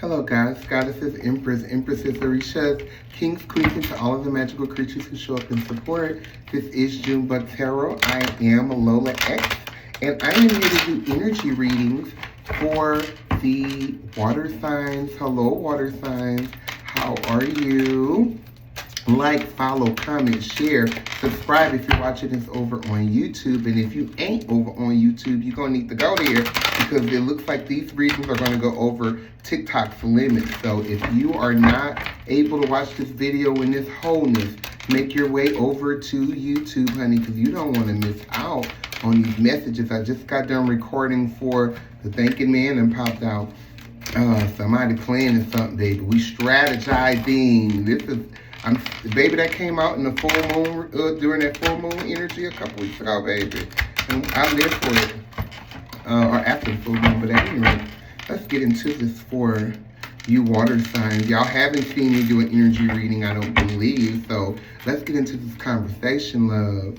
Hello guys, goddesses, empresses, orishas, kings, queens, and to all of the magical creatures who show up in support. This is Junebug Tarot. I am Lola X, and I am here to do energy readings for the water signs. Hello water signs, how are you? Like, follow, comment, share, subscribe if you're watching this over on YouTube. And if you ain't over on YouTube, you're going to need to go there because it looks like these readings are going to go over TikTok's limits. So if you are not able to watch this video in this wholeness, make your way over to YouTube, honey, because you don't want to miss out on these messages. I just got done recording for the Thinking Man and popped out somebody planning something, baby. We strategizing. This is... the baby that came out in the full moon, during that full moon energy a couple weeks ago, baby. And I lived for it, or after the full moon, but anyway, let's get into this for you water signs. Y'all haven't seen me do an energy reading, I don't believe, so let's get into this conversation, love.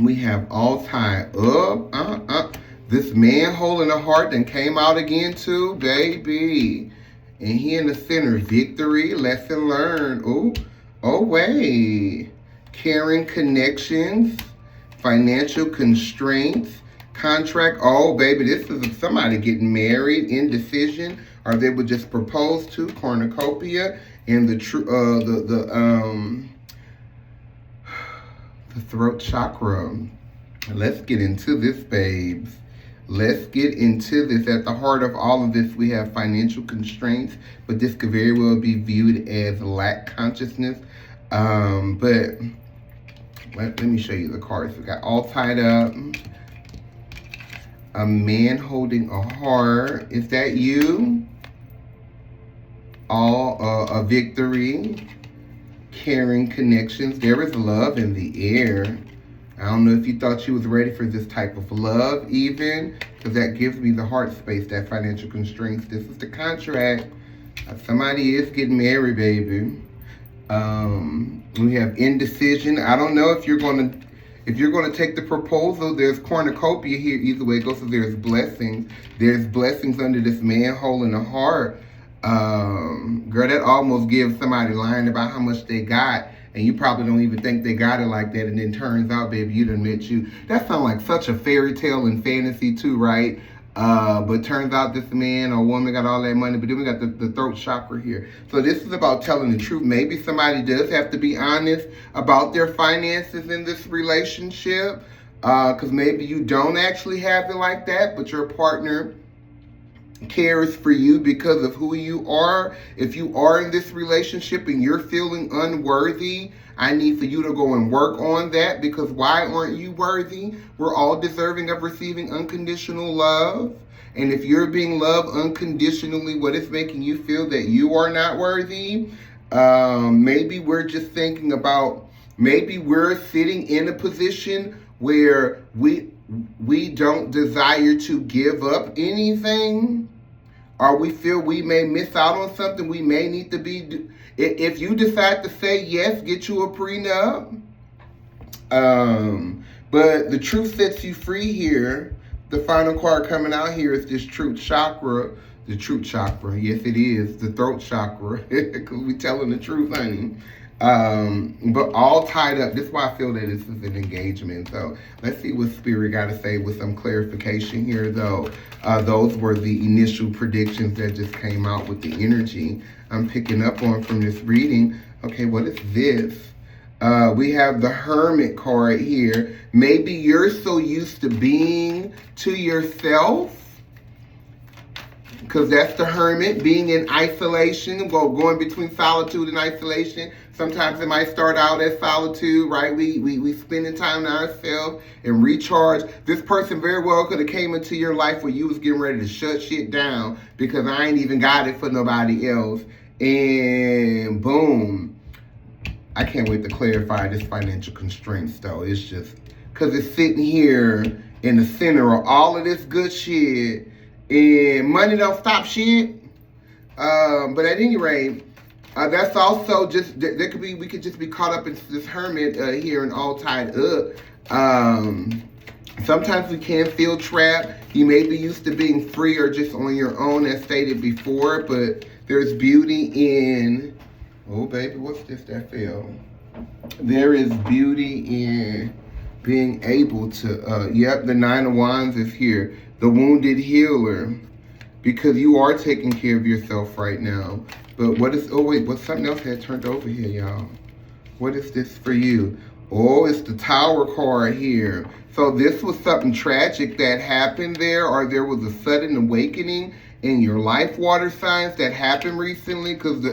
We have all tied up, this man holding a heart that came out again too, baby. And he in the center, victory, lesson learned. Oh wait. Caring connections, financial constraints, contract. Oh, baby, this is somebody getting married, indecision, or they were just proposed to, cornucopia, and the throat chakra. Let's get into this, babes. Let's get into this. At the heart of all of this, we have financial constraints, but this could very well be viewed as lack consciousness. But let me show you the cards. We got all tied up. A man holding a heart. Is that you? A victory. Caring connections. There is love in the air. I don't know if you thought you was ready for this type of love even, because that gives me the heart space, that financial constraints. This is the contract. Somebody is getting married, baby. We have indecision. I don't know if you're gonna take the proposal. There's cornucopia here. Either way it goes, so there's blessings. There's blessings under this man holding a heart. Girl, that almost gives somebody lying about how much they got. And you probably don't even think they got it like that. And then turns out, baby, you done met you. That sounds like such a fairy tale and fantasy too, right? But turns out this man or woman got all that money. But then we got the throat chakra here. So this is about telling the truth. Maybe somebody does have to be honest about their finances in this relationship. Because maybe you don't actually have it like that, but your partner cares for you because of who you are. If you are in this relationship and you're feeling unworthy, I need for you to go and work on that, because why aren't you worthy? We're all deserving of receiving unconditional love. And if you're being loved unconditionally, what is making you feel that you are not worthy? Maybe we're just thinking about, maybe we're sitting in a position where we don't desire to give up anything, or we feel we may miss out on something. We may need to be, if you decide to say yes, get you a prenup. But the truth sets you free here. The final card coming out here is this truth chakra. The truth chakra, yes it is, the throat chakra, because we telling the truth, honey. But all tied up. This is why I feel that this is an engagement. So let's see what Spirit got to say with some clarification here, though. Those were the initial predictions that just came out with the energy I'm picking up on from this reading. Okay, what is this? We have the Hermit card here. Maybe you're so used to being to yourself, because that's the Hermit, being in isolation, going between solitude and isolation. Sometimes it might start out as solitude, right? We spending time to ourselves and recharge. This person very well could have came into your life where you was getting ready to shut shit down because I ain't even got it for nobody else. And boom. I can't wait to clarify this financial constraints, though. It's just because it's sitting here in the center of all of this good shit. And money don't stop shit. But at any rate, that's also just, there could be, we could just be caught up in this Hermit here and all tied up. Sometimes we can feel trapped. You may be used to being free or just on your own, as stated before, but there's beauty in, oh baby, what's this that fell? There is beauty in being able to, yep, the Nine of Wands is here. The wounded healer, because you are taking care of yourself right now. But what is, oh wait, what something else had turned over here, y'all? What is this for you? Oh, it's the Tower card here. So this was something tragic that happened there, or there was a sudden awakening in your life, water signs, that happened recently, because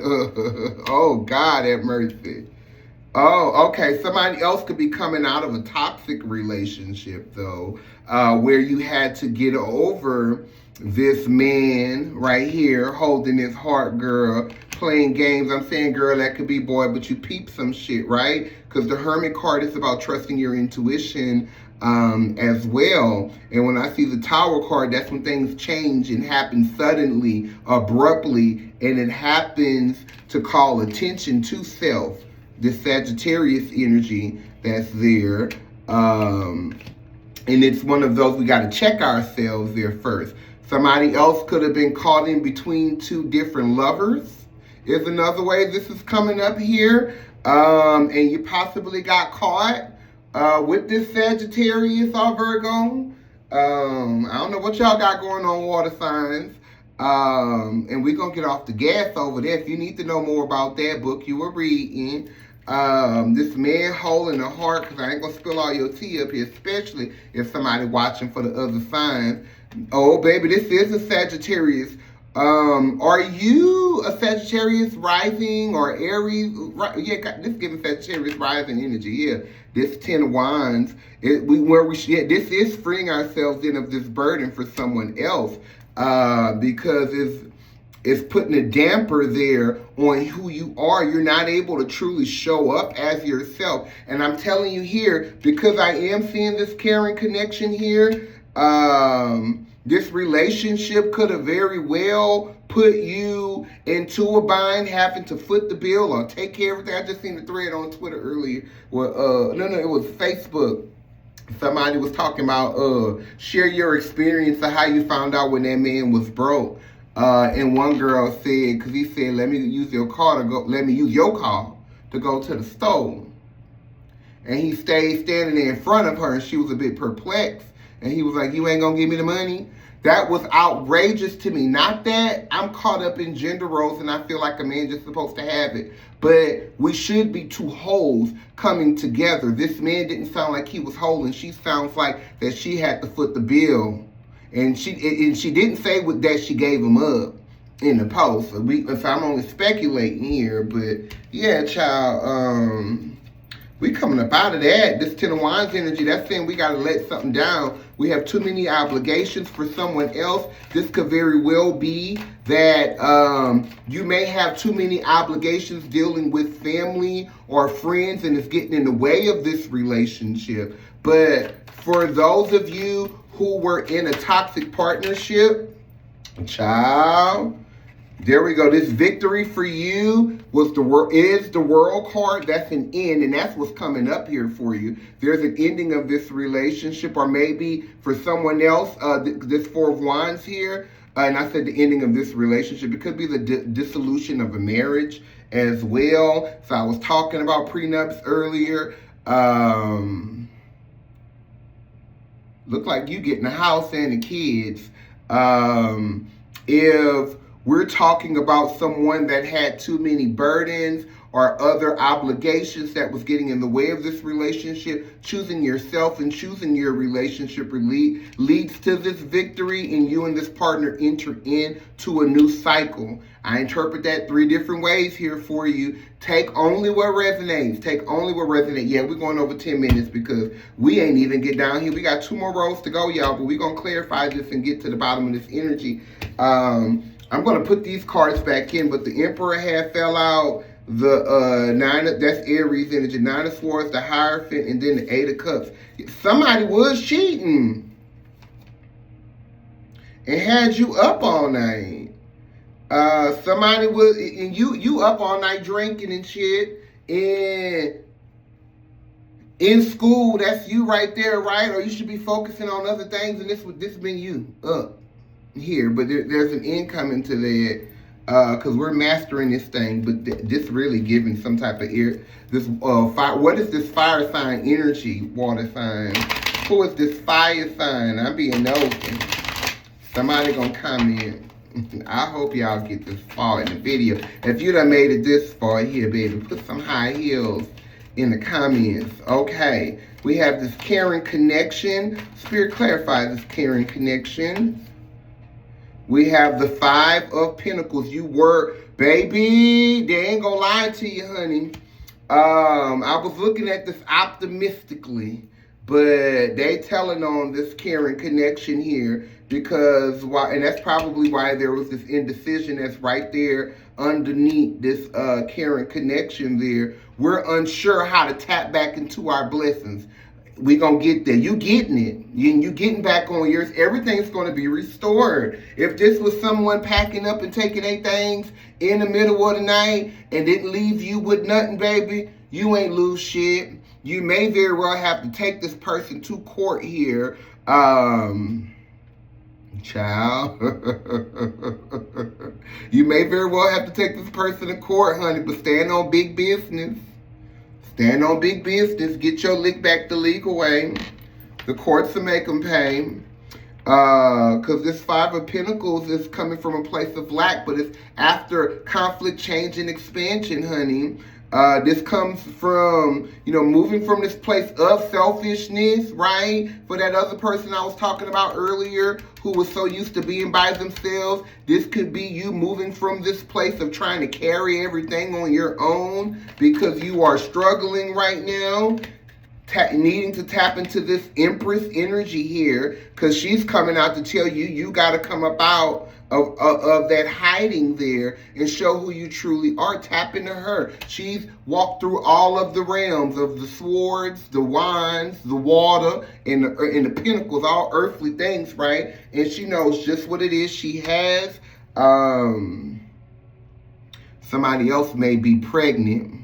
oh, God have mercy. Oh, okay. Somebody else could be coming out of a toxic relationship, though, where you had to get over this man right here holding his heart, girl, playing games. I'm saying, girl, that could be boy, but you peep some shit, right? Because the Hermit card is about trusting your intuition as well. And when I see the Tower card, that's when things change and happen suddenly, abruptly, and it happens to call attention to self. This Sagittarius energy that's there. And it's one of those, we got to check ourselves there first. Somebody else could have been caught in between two different lovers, is another way this is coming up here. And you possibly got caught with this Sagittarius or Virgo. I don't know what y'all got going on, water signs. And we're going to get off the gas over there. If you need to know more about that book you were reading, this man holding a heart, because I ain't going to spill all your tea up here, especially if somebody watching for the other signs. Oh, baby, this is a Sagittarius. Are you a Sagittarius rising or Aries? Yeah, this is giving Sagittarius rising energy. Yeah, this 10 of Wands. This is freeing ourselves in of this burden for someone else, because it's putting a damper there on who you are. You're not able to truly show up as yourself. And I'm telling you here, because I am seeing this caring connection here, this relationship could have very well put you into a bind, having to foot the bill or take care of everything. I just seen the thread on Twitter earlier. Well, no, it was Facebook. Somebody was talking about share your experience of how you found out when that man was broke. And one girl said, because he said, let me use your car to go to the store. And he stayed standing there in front of her, and she was a bit perplexed. And he was like, you ain't gonna give me the money? That was outrageous to me. Not that I'm caught up in gender roles and I feel like a man just supposed to have it, but we should be two wholes coming together. This man didn't sound like he was whole, and she sounds like that she had to foot the bill. And she didn't say that she gave him up in the post. So I'm only speculating here, but yeah, child, we coming up out of that. This 10 of Wands energy, that's saying we got to let something down. We have too many obligations for someone else. This could very well be that you may have too many obligations dealing with family or friends, and it's getting in the way of this relationship. But for those of you who were in a toxic partnership, child, there we go. This victory for you is the World card. That's an end, and that's what's coming up here for you. There's an ending of this relationship, or maybe for someone else, this 4 of Wands here, and I said the ending of this relationship. It could be the dissolution of a marriage as well. So I was talking about prenups earlier. Look like you getting a house and the kids. If we're talking about someone that had too many burdens or other obligations that was getting in the way of this relationship, choosing yourself and choosing your relationship leads to this victory, and you and this partner enter into a new cycle. I interpret that 3 different ways here for you. Take only what resonates. Take only what resonates. Yeah, we're going over 10 minutes because we ain't even get down here. We got 2 more rows to go, y'all, but we're going to clarify this and get to the bottom of this energy. I'm going to put these cards back in, but the Emperor fell out. The 9, that's Aries energy, 9 of Swords, the Hierophant, and then the 8 of Cups. Somebody was cheating and had you up all night. Somebody was, and you up all night drinking and shit, and in school, that's you right there, right? Or you should be focusing on other things, and this been you up here. But there's an end coming to that, because we're mastering this thing. But this really giving some type of fire. What is this fire sign energy? Water sign. Who is this fire sign? I'm being nosy. Somebody gonna comment. I hope y'all get this far in the video. If you done made it this far here, baby, put some high heels in the comments. Okay, we have this caring connection. Spirit, clarify this caring connection. We have the 5 of Pentacles. You were, baby, they ain't gonna lie to you, honey. I was looking at this optimistically, but they telling on this caring connection here, because why? And that's probably why there was this indecision that's right there underneath this caring connection there. We're unsure how to tap back into our blessings. We gonna get there. You getting it. You getting back on yours. Everything's gonna be restored. If this was someone packing up and taking their things in the middle of the night and didn't leave you with nothing, baby, you ain't lose shit. You may very well have to take this person to court here. Child. You may very well have to take this person to court, honey, but stand on big business. Stand on big business. Get your lick back the legal way. The courts will make them pay. Because this 5 of Pentacles is coming from a place of lack, but it's after conflict, change, and expansion, honey. This comes from, moving from this place of selfishness, right? For that other person I was talking about earlier who was so used to being by themselves. This could be you moving from this place of trying to carry everything on your own because you are struggling right now. Needing to tap into this Empress energy here, because she's coming out to tell you, you got to come up out of that hiding there and show who you truly are. Tap into her. She's walked through all of the realms of the swords, the wands, the water, and the pentacles, all earthly things, right? And she knows just what it is she has. Somebody else may be pregnant.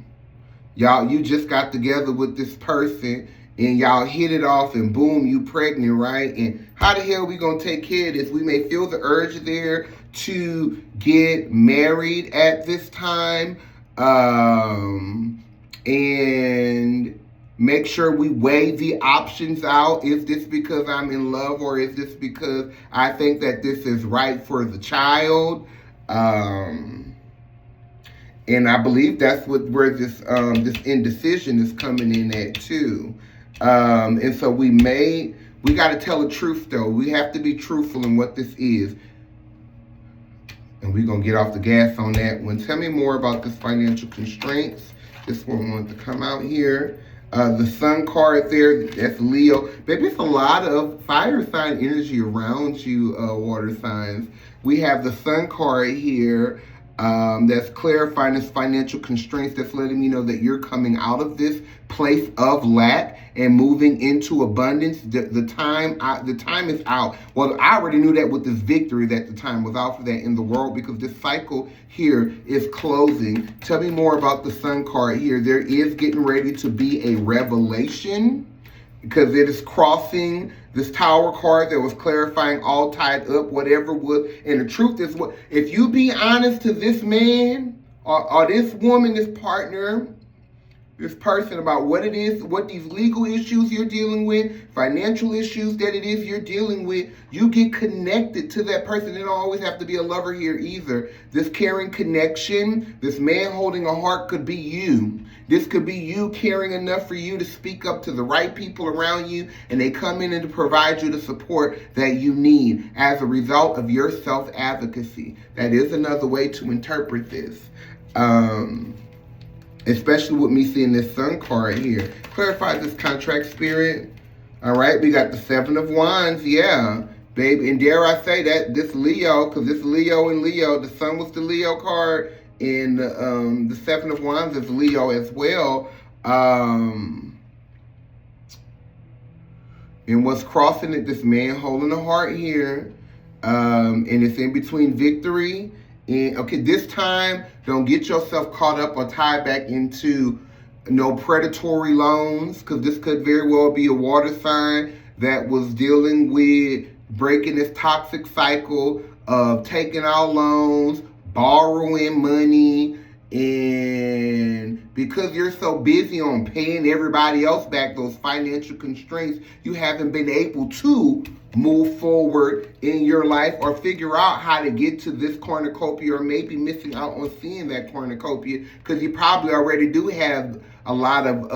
Y'all, you just got together with this person and y'all hit it off and boom, you pregnant, right? And how the hell we gonna take care of this? We may feel the urge there to get married at this time. And make sure we weigh the options out. Is this because I'm in love, or is this because I think that this is right for the child? And I believe that's where this indecision is coming in at too. And so we got to tell the truth though. We have to be truthful in what this is. And we're going to get off the gas on that one. Tell me more about this financial constraints. This one wanted to come out here. The Sun card there, that's Leo. Baby, it's a lot of fire sign energy around you, water signs. We have the Sun card here. That's clarifying this financial constraints. That's letting me know that you're coming out of this place of lack and moving into abundance. The time is out. Well, I already knew that with this victory, that the time was out for that in the world, because this cycle here is closing. Tell me more about the Sun card here. There is getting ready to be a revelation, because it is crossing this Tower card that was clarifying all tied up, whatever would. And the truth is, what if you be honest to this man or this woman, this partner, this person, about what it is, what these legal issues you're dealing with, financial issues that it is you're dealing with, you get connected to that person. It don't always have to be a lover here either. This caring connection, this man holding a heart could be you. This could be you caring enough for you to speak up to the right people around you, and they come in and to provide you the support that you need as a result of your self-advocacy. That is another way to interpret this. Especially with me seeing this Sun card here. Clarify this contract, Spirit. All right, we got the 7 of Wands, yeah. Baby, and dare I say that this Leo, because this Leo and Leo, the Sun was the Leo card, and the 7 of Wands is Leo as well. And what's crossing it, this man holding a heart here. And it's in between victory. And okay, this time, don't get yourself caught up or tied back into No predatory loans, because this could very well be a water sign that was dealing with breaking this toxic cycle of taking out loans, borrowing money, and because you're so busy on paying everybody else back, those financial constraints, you haven't been able to move forward in your life or figure out how to get to this cornucopia, or maybe missing out on seeing that cornucopia because you probably already do have a lot of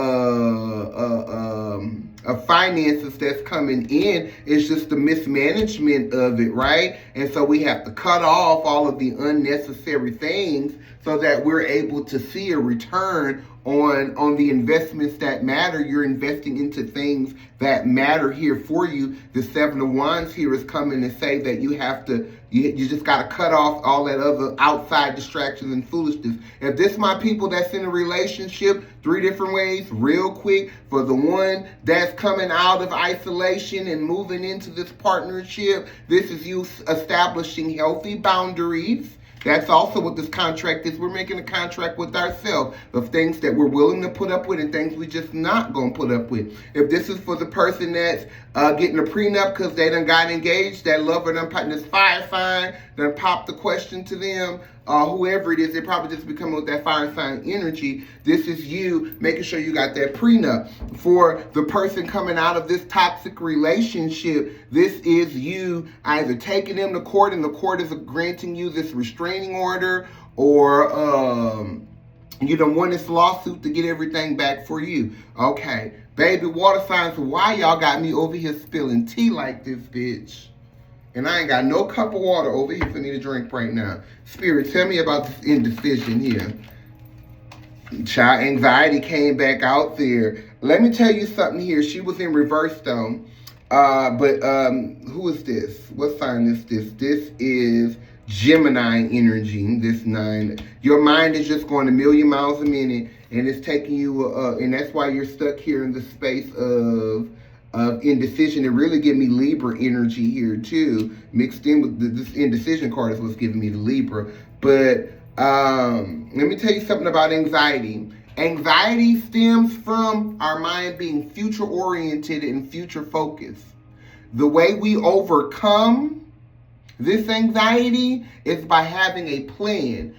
finances that's coming in. It's just the mismanagement of it, right? And so we have to cut off all of the unnecessary things so that we're able to see a return on the investments that matter. You're investing into things that matter here for you. The Seven of Wands here is coming to say that you have to, you just got to cut off all that other outside distractions and foolishness. If this my people that's in a relationship, 3 different ways, real quick, for the one that's coming out of isolation and moving into this partnership, this is you establishing healthy boundaries. That's also what this contract is. We're making a contract with ourselves of things that we're willing to put up with and things we just not going to put up with. If this is for the person that's getting a prenup because they done got engaged, that lover done popped this fire sign, done popped the question to them, whoever it is, they probably just become with that fire sign energy. This is you making sure you got that prenup. For the person coming out of this toxic relationship, this is you either taking them to court and the court is granting you this restraining order, or you don't want this lawsuit to get everything back for you. Okay, baby, water signs, why y'all got me over here spilling tea like this, bitch? And I ain't got no cup of water over here for me to drink right now. Spirit, tell me about this indecision here. Child anxiety came back out there. Let me tell you something here. She was in reverse though. Who is this? What sign is this? This is Gemini energy, this 9. Your mind is just going a million miles a minute, and it's taking you, and that's why you're stuck here in the space of indecision. It really give me Libra energy here too, mixed in with this indecision card is what's giving me the Libra. But let me tell you something about anxiety. Anxiety stems from our mind being future oriented and future focused. The way we overcome this anxiety is by having a plan.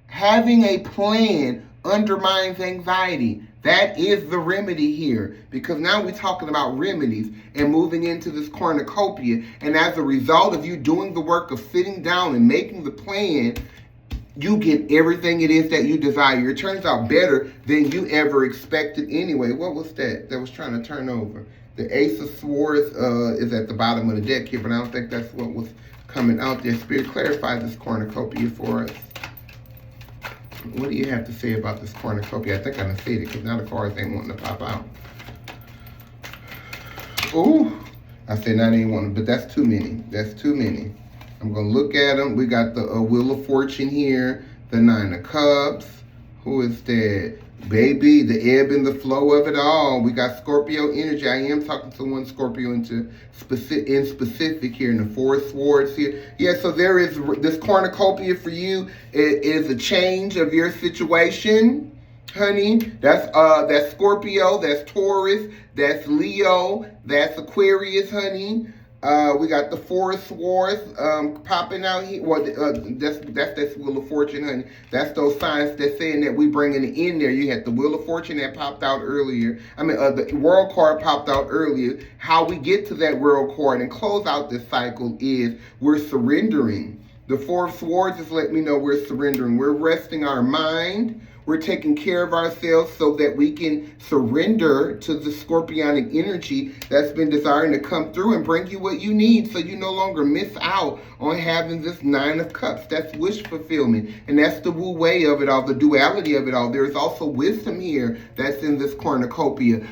Having a plan undermines anxiety. That is the remedy here, because now we're talking about remedies and moving into this cornucopia. And as a result of you doing the work of sitting down and making the plan, you get everything it is that you desire. It turns out better than you ever expected anyway. What was that was trying to turn over? The Ace of Swords is at the bottom of the deck here, but I don't think that's what was coming out there. Spirit, clarify this cornucopia for us. What do you have to say about this cornucopia? I think I done said it, because now the cards ain't wanting to pop out. Ooh, I said now they ain't wanting, but that's too many. That's too many. I'm going to look at them. We got the Wheel of Fortune here, the 9 of Cups. Who is that? Baby, the ebb and the flow of it all. We got Scorpio energy. I am talking to one Scorpio in specific here, in the 4 of Swords here. Yeah, so there is this cornucopia for you. It is a change of your situation, honey. That's Scorpio, that's Taurus, that's Leo, that's Aquarius, honey. We got the 4 of Swords popping out here. Well, that's Wheel of Fortune, honey. That's those signs that's saying that we bringing it in there. You had the Wheel of Fortune that popped out earlier. I mean, the World card popped out earlier. How we get to that World card and close out this cycle is we're surrendering. The 4 of Swords is letting me know we're surrendering. We're resting our mind. We're taking care of ourselves so that we can surrender to the scorpionic energy that's been desiring to come through and bring you what you need, so you no longer miss out on having this 9 of Cups. That's wish fulfillment. And that's the Wu Wei of it all, the duality of it all. There's also wisdom here that's in this cornucopia.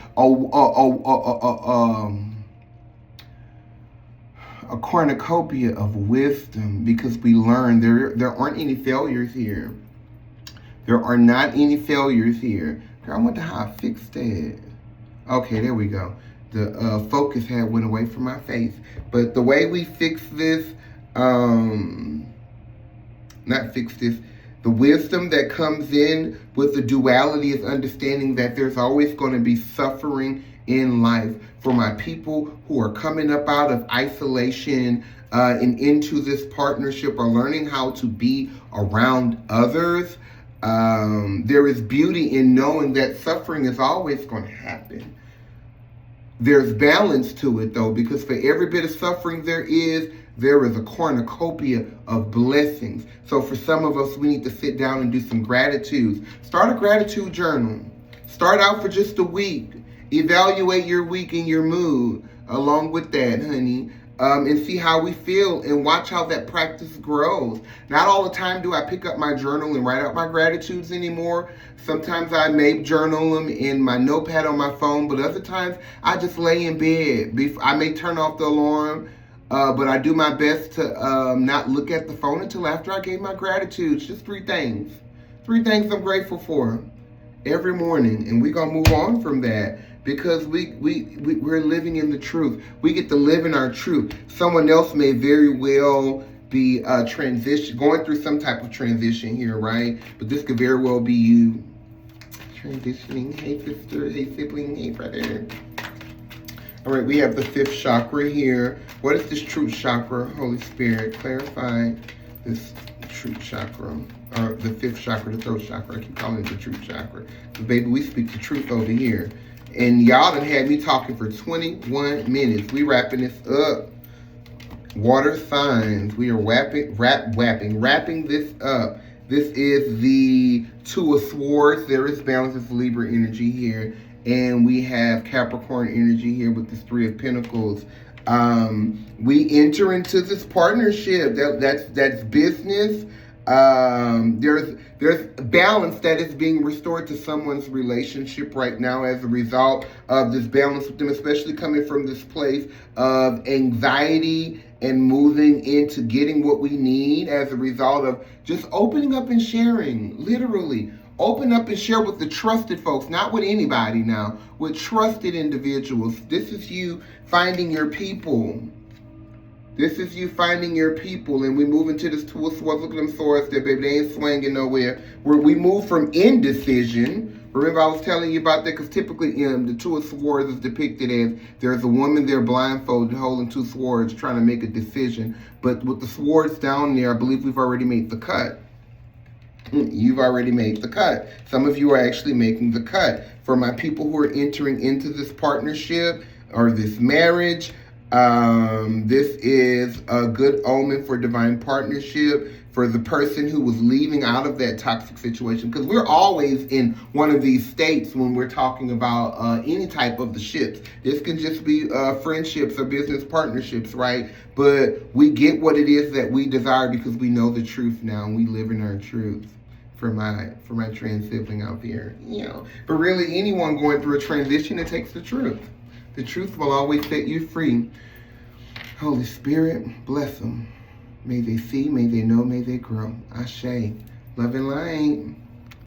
A cornucopia of wisdom, because we learn there aren't any failures here. There are not any failures here. Girl, I wonder how I fixed that. Okay, there we go. The focus had went away from my face. But the way we fix this, not fix this, The wisdom that comes in with the duality is understanding that there's always going to be suffering in life. For my people who are coming up out of isolation and into this partnership, or learning how to be around others, there is beauty in knowing that suffering is always going to happen. There's balance to it, though, because for every bit of suffering there is a cornucopia of blessings. So for some of us, we need to sit down and do some gratitudes. Start a gratitude journal. Start out for just a week. Evaluate your week and your mood along with that, honey. And see how we feel, and watch how that practice grows. Not all the time do I pick up my journal and write out my gratitudes anymore. Sometimes I may journal them in my notepad on my phone, but other times I just lay in bed. I may turn off the alarm, but I do my best to not look at the phone until after I gave my gratitudes. Just 3 things. 3 things I'm grateful for every morning, and we're going to move on from that. Because we're living in the truth. We get to live in our truth. Someone else may very well be going through some type of transition here, right? But this could very well be you transitioning. Hey, sister. Hey, sibling. Hey, brother. All right, we have the 5th chakra here. What is this truth chakra? Holy Spirit, clarify this truth chakra. Or the 5th chakra, the throat chakra. I keep calling it the truth chakra. But baby, we speak the truth over here. And y'all done had me talking for 21 minutes. We wrapping this up. Water signs. We are wrapping this up. This is the 2 of Swords. There is balance. It's Libra energy here. And we have Capricorn energy here with this 3 of Pentacles. We enter into this partnership. That's business. There's balance that is being restored to someone's relationship right now as a result of this balance with them, especially coming from this place of anxiety and moving into getting what we need as a result of just opening up and sharing. Literally open up and share with the trusted folks, not with anybody now, with trusted individuals. This is you finding your people. This is you finding your people, and we move into this 2 of Swords. Look at them swords there, baby. They ain't swinging nowhere. We move from indecision. Remember I was telling you about that? Because typically the 2 of Swords is depicted as there's a woman there blindfolded holding 2 swords trying to make a decision. But with the swords down there, I believe we've already made the cut. You've already made the cut. Some of you are actually making the cut. For my people who are entering into this partnership or this marriage, this is a good omen for divine partnership for the person who was leaving out of that toxic situation. Because we're always in one of these states when we're talking about any type of the ships. This can just be friendships or business partnerships, right? But we get what it is that we desire because we know the truth now, and we live in our truth. For my trans sibling out there, But really, anyone going through a transition, it takes the truth. The truth will always set you free. Holy Spirit, bless them. May they see, may they know, may they grow. Ashe. Love and light.